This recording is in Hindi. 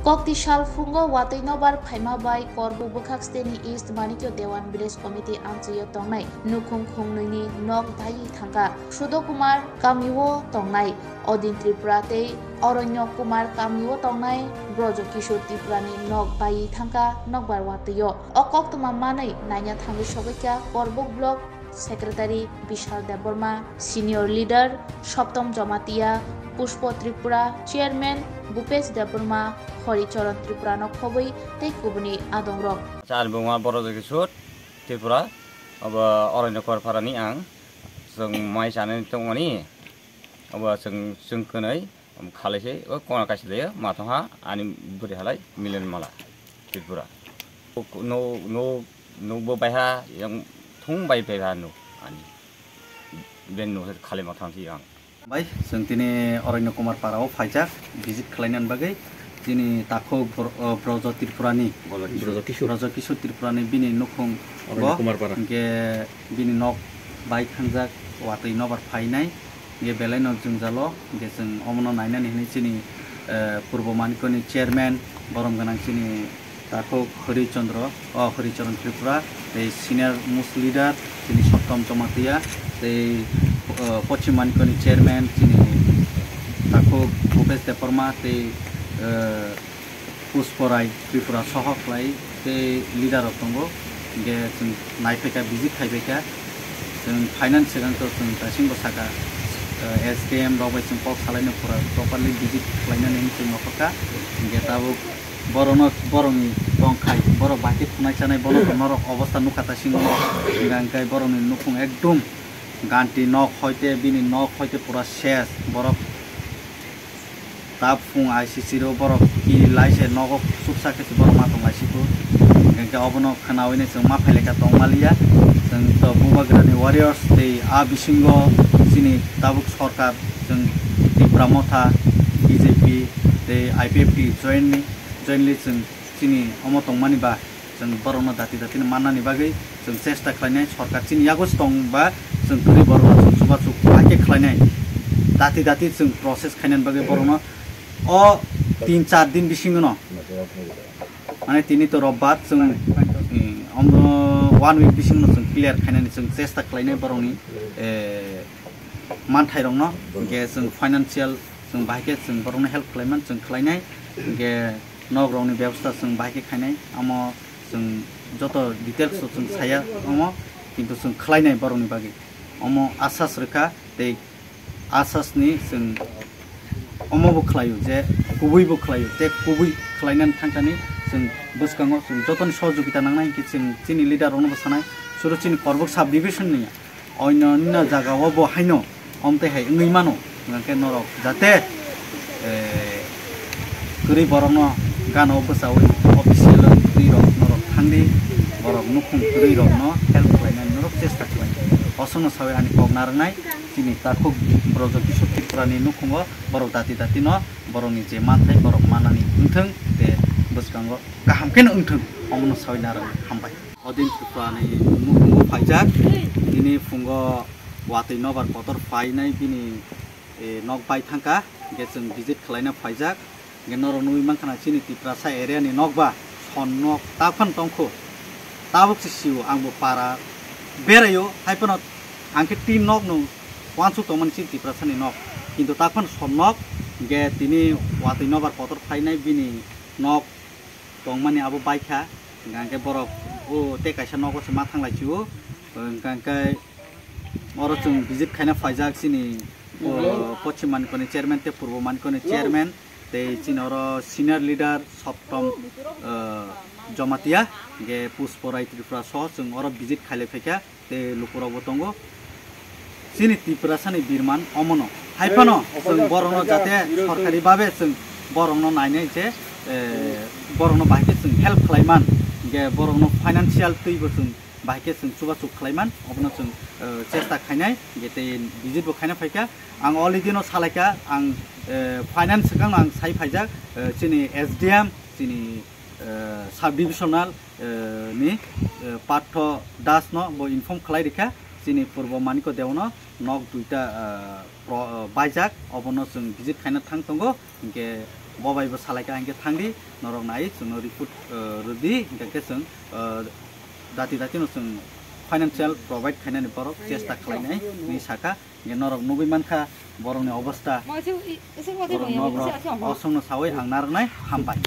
Kokti Shalfungo Watay Nobar Paima by Korbu Bukak Steni East Manikyo Dewan Village Committee Antiyo Tongnai Nukung Kungnuni Nog Dayi Thanga Shudo Kumar Kamiwo Tongnai Odin Tripurate Oronyo Kumar Kamiwo Tongnai Brojo Kishore Tripurani Nog Bayi Thanga Nogbar Watayo Okok Tumamanai Nanya Thangi Shobekya Korbu Block Secretary Bishal Deborma Senior Leader Shoptom Jamatia Pushpo Tripura Chairman Bupesh Deborma Horicharan Tripura no khoboi tei kubuni adongrok Chal bungwa Brojo Kishore Tripura aba Oronyo Korparani ang जों माइ जानानै दङनि अब जों खोनै खालायसै कोना कासिले माथहा आनि बुरि हालाय मिलन माला त्रिपुरा नो बायहा yang थुं बाय बायहा नो आनि बेन नो खाले माथांसि आं बाय जों दिनै अरण्य कुमार पाराव फाइजाक भिजिट खालायनानै बागै दिनै ताखौ ब्रज त्रिपुरानि ब्रज किशोर त्रिपुरानि बिनि नखुं अरण्य कुमार पारा के बिनि नक बाय थांजाक वातै नबार फाइनाय ये बेलाय न जों जालो जे जों अमन नायनानै हिनि चिनि पूर्व मानिकनि चेयरमैन बरम गनां चिनि ताखौ हरिचरण त्रिपुरा ते सीनियर मोस्ट लीडर चिनि सप्तम जमातिया ते पश्चिम मानिकनि चेयरमैन चिनि ताखौ भूपेश देबबर्मा ते पुष्पराय त्रिपुरा सहखलाय ते लीडर दंगो जे जों नायफैका भिजिट खायफैका जों फाइनान्स सिगांथ' जों दासिमबो सागा SDM रावबाय जों पक खालायनो प्रपारलि भिजिट खालायनानै जों नखरका गेटाबो बर'नि दंखाय बर' बाहाय खुनाय जानाय बर' अबस्था नुखाता सिङाव गांखाय बर'नि नुखुं एकदम गान्ति नख हयते बिनि नख हयते पुरा शेष बरफ ताब फुं ICC रो बरफ कि लाइसे नग सुबसाके बरफ माथं लाइसिखौ गांखाय अबनो खोनावैनो जों मा फाइलेका दंमालिया जों तो बुबाग्रानि वारियर्स ते आ बिसिंगो चिनि ताबुक सरकार जों त्रिपुरा मथा BJP ते IPFT जॉइनली जों चिनि अमतंमानि बा जों बरनो दाति माननानि बागै जों चेष्टा खालायनाय सरकार चिनि यागस दंबा जों तुरि बरनो जों सुबासुक आके खालायनाय दाति जों प्रोसेस खायनानि बागै बरनो अ 3-4 दिन बिसिंगो न माने तिनि तो रबबार जों 1 week बिसिंगो जों क्लियर खायनानि जों चेष्टा खालायनाय बरनि मानथाय रंन गे जों फाइनान्शियल जों बाहायके जों बरनो हेल्प खालायमान जों खालायनाय गे नगरावनि व्यवस्था जों बाहायके खायनाय आम जों जत डिटेल्स जों साया अम किन्तु जों खालायनाय बरनि बागै अम आसास रोखा ते आसासनि जों अमबो खालायो जे गुबैबो खालायो ते गुबै खालायनानै थांखानि जों बुसकाङाव जों जतनि सहयोगिता नांनाय कि जों चिनि लिडारावनो बसानाय सुरु चिनि करबक साब डिभिजननि अन्य जागायावबो हायनो अमते हाय ngैमानो गांके नरक जाते गरि बरनो गानो बसाव अफिसियेल गरि नरक थांदि बरक नुखुं गरि रनो हेल्प खालायनाय नरक चेष्टा खालाय असनो सावे आनि कगनारनाय चिनि ताखौ ब्रज किशोर त्रिपुरानि नुखुङो बरक दाति न बरनि जे मानथाय बरक मानानि उनथों ते बुसकाङाव गाहामखेन उनथों अमनो सावनार हामबाय अदिन त्रिपुरानि नुखुङो फाइजाक दिनै फुङो वातै नबार पतर फाइनाय बिनि नक बाय थांका गे जों भिजिट खालायना फाइजाक गे नर नुइ मानखाना चिनि त्रिपुरा सा एरियानि नकबा सनक ताफान तंखो ताबुक सिउ आंबो पारा बेरायो हायपन आंखे 3 नक नु वानसु तमन चिनि त्रिपुरा सानि नक किन्तु ताफान सनक गे तिनि वातै नबार पतर फाइनाय बिनि नक तंमानि आबो बायखा गांके बरफ ओ ते कायसा नगसो मा थांलायचियो गांके और जों भिजिट खायना फाइजाक चिनि पश्चिम मानिकनि चेयरमैन ते पूर्व मानिकनि चेयरमैन ते चिनि और सीनियर लीडर सप्तम जमातिया गे पुष्पराय त्रिपुरा सह जों और भिजिट खायले फैका ते लुकुरावबो दंगो चिनि त्रिपुरा सानि बिरमान अमनो हायफानो जों बरनो जाते सरकारि भाबे जों बरनो नायनाय जे बरनो बाहायके जों हेल्प खालायमान गे बरनो फाइनान्शियल तैबो जों बाहायके जों सुबासुक खालायमान अबनो जों चेष्टा खायनाय गेते भिजिटबो खायना फैका आं अलरेडि न सालायका आं फाइनान्स सिगां आं साइ फाइजाक चिनि SDM चिनि साब डिभिजनाल नि पार्थ दास न बो इनफर्म खालायरिखा चिनि पूर्व मानिको देवनो नक दुइटा बायजाक अबनो जों भिजिट खायना थांतंगो के bobaibo salai ka hingke thangdi norok nai chung report rudi hingke ke chung dati no chung financial provide khainani borok chesta khlainai ni saka nge norok nugui mankha borokni obostha borok nog osongno sawai ang narnai hambai